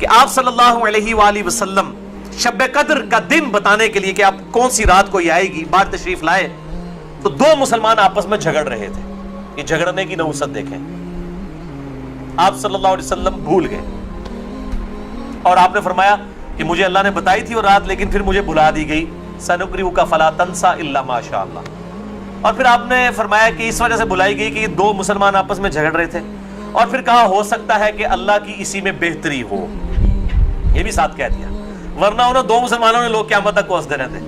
کہ آپ صلی اللہ علیہ وآلہ وسلم شب قدر کا دن بتانے کے لیے کہ آپ کون سی رات کو یہ آئے گی بات تشریف لائے، تو دو مسلمان آپس میں جھگڑ رہے تھے. یہ جھگڑنے کی نحوست دیکھیں. آپ صلی اللہ علیہ وسلم بھول گئے اور آپ نے فرمایا کہ مجھے اللہ نے بتائی تھی وہ رات لیکن پھر مجھے بلا دی گئی. سنقرئک فلا تنسى الا ما شاء اللہ. اور پھر آپ نے فرمایا کہ اس وجہ سے بلائی گئی کہ یہ دو مسلمان آپس میں جھگڑ رہے تھے، اور پھر کہا ہو سکتا ہے کہ اللہ کی اسی میں بہتری ہو. یہ بھی ساتھ کہہ دیا، ورنہ انہوں دو مسلمانوں نے لوگ قیامت تک کوستے رہتے.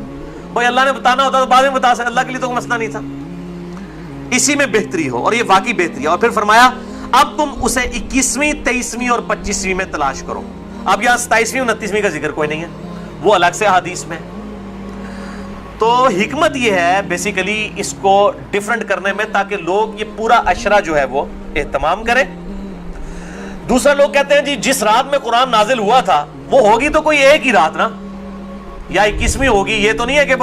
بھائی اللہ نے بتانا ہوتا تو بعد میں بتا سکتے، اللہ کے لیے تو کوئی مسئلہ نہیں تھا. اسی میں بہتری ہو، اور یہ واقعی بہتری ہے. اور پھر فرمایا اب تم اسے 21ویں 23ویں اور 25ویں میں تلاش کرو. اب یہاں 27ویں 29ویں کا ذکر کوئی نہیں ہے، وہ الگ سے حدیث میں. تو حکمت یہ ہے بیسیکلی اس کو ڈیفرنٹ کرنے میں تاکہ لوگ یہ پورا عشرہ جو ہے وہ اہتمام کریں. دوسرا لوگ کہتے ہیں جی جس رات میں قرآن نازل ہوا تھا وہ ہوگی تو کوئی ایک ہی رات نا، یا 21ویں ہوگی. یہ تو نہیں ہے کہ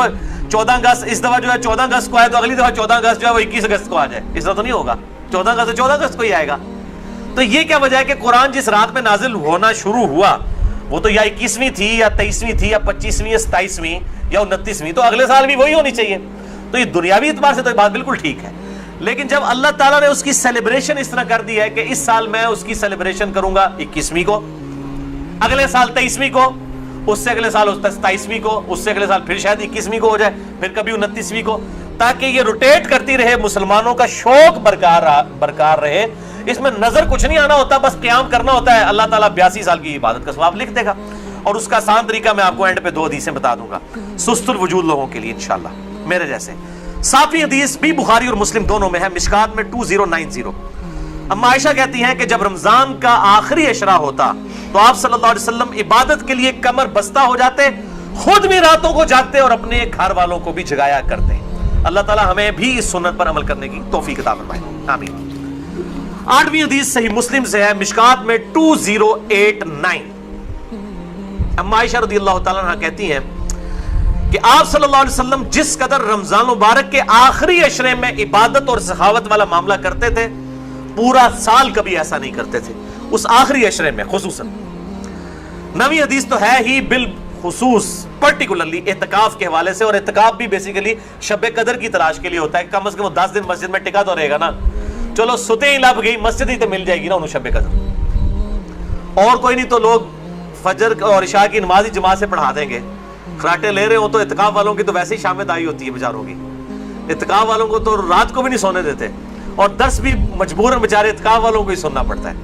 14 اگست اس دفعہ جو ہے 14 اگست کو آئے تو اگلی دفعہ 14 اگست جو ہے وہ 21 اگست کو آ جائے. اس طرح تو نہیں ہوگا، 14 اگست سے 14 اگست کو ہی آئے گا. تو یہ کیا وجہ ہے کہ قرآن جس رات میں نازل ہونا شروع ہوا وہ تو یا 21ویں تھی یا 23ویں تھی یا 25ویں یا 27ویں یا 29ویں، تو اگلے سال بھی وہی ہونی چاہیے. تو یہ دنیاوی اعتبار سے تو یہ بات بالکل ٹھیک ہے. لیکن جب اللہ تعالیٰ نے اس کی سیلیبریشن اس طرح کر دی ہے کہ اس سال میں اس کی سیلیبریشن کروں گا 21ویں کو، اگلے سال 23ویں کو، اس سے اگلے سال 27ویں کو، اس سے اگلے سال پھر شاید 21ویں کو ہو جائے، پھر کبھی 29ویں کو، تاکہ یہ روٹیٹ کرتی رہے، مسلمانوں کا شوق برقرار رہے. اس میں نظر کچھ نہیں آنا ہوتا، بس قیام کرنا ہوتا ہے. اللہ تعالیٰ 82 سال کی عبادت کا ثواب لکھ دے گا. اور اس کا آسان طریقہ میں آپ کو اینڈ پہ 2 حدیثیں بتا دوں گا سست الوجود لوگوں کے لیے انشاءاللہ میرے جیسے. 7ویں حدیث بھی بخاری اور مسلم دونوں میں ہے، مشکات میں 2090. اما عائشہ کہتی ہیں کہ جب رمضان کا آخری عشرہ ہوتا تو آپ صلی اللہ علیہ وسلم عبادت کے لیے کمر بستہ ہو جاتے، خود بھی راتوں کو جاگتے اور اپنے گھر والوں کو بھی جگایا کرتے. اللہ تعالی ہمیں بھی اس سنت پر عمل کرنے کی توفیق عطا فرمائے، آمین. 8ویں حدیث صحیح مسلم سے ہے، مشکات میں 2089. اما عائشہ رضی اللہ تعالیٰ عنہ کہتی ہیں کہ آپ صلی اللہ علیہ وسلم جس قدر رمضان مبارک کے آخری عشرے میں عبادت اور سخاوت والا معاملہ کرتے تھے پورا سال کبھی ایسا نہیں کرتے تھے، اس آخری عشرے میں خصوصاً. 9ویں حدیث تو ہے ہی بالخصوص پرٹیکولرلی اعتکاف کے حوالے سے، اور اعتکاف بھی بیسیکلی شب قدر کی تلاش کے لیے ہوتا ہے. کم از کم 10 دن مسجد میں ٹکا تو رہے گا نا. چلو ستے ہی لب گئی مسجد ہی تو مل جائے گی نا انہوں شب قدر. اور کوئی نہیں تو لوگ فجر اور عشاء کی نماز ہی جماعت سے پڑھا دیں گے. خراٹے لے رہے ہوں تو اعتکاف والوں کی تو ویسے ہی شامت آئی ہوتی ہے بیچاروں کی. اعتکاف والوں کو تو رات کو بھی نہیں سونے دیتے، اور درس بھی مجبوراً بیچارے اعتکاف والوں کو ہی سننا پڑتا ہے.